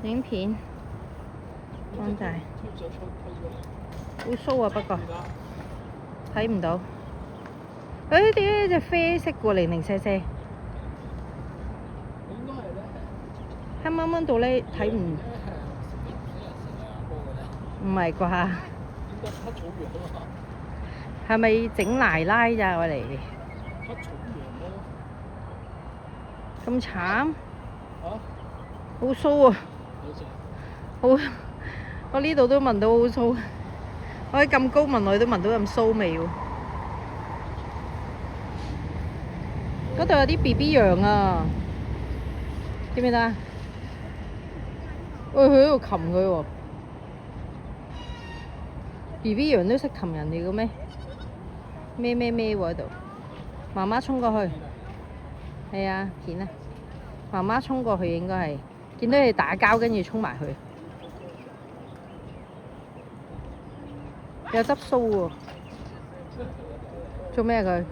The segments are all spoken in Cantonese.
影片安大，好騷啊！不過睇唔到。誒點解隻啡色過零零舍舍？黑掹掹到咧睇唔係啩？係咪整奶奶咋我嚟？咁慘？好騷啊！好，我呢度都聞到好騷。我喺咁高聞落去都聞到咁騷味喎。嗰度有啲 BB 羊啊，見唔見得啊？喂，佢喺度擒佢喎。BB 羊都識擒人哋嘅咩？咩喎喺度？媽媽衝過去。係啊，片啊！媽媽衝過去應該係見到你打交，跟住衝埋去。有執鬚喎。做咩佢？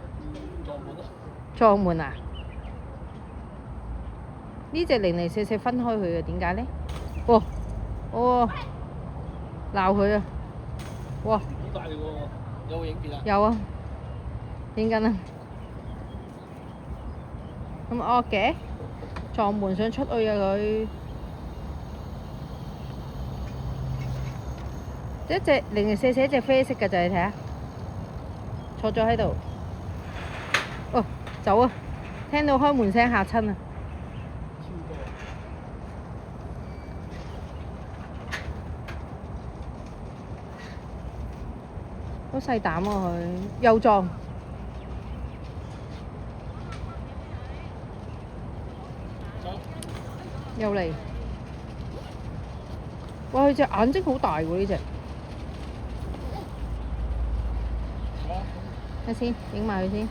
撞門啊！呢隻零零舍舍分開佢嘅，點解咧？哦，鬧佢啊！哇！好大喎！有冇影片啊？有啊，影緊啊！咁惡嘅，撞門想出去啊佢！一隻零零舍舍一隻啡色嘅就你睇下，坐咗喺度。哦，走啊！聽到開門聲嚇親啊！好細膽喎佢，又撞。又嚟！哇！佢隻眼睛好大喎呢隻。睇先，影埋佢先。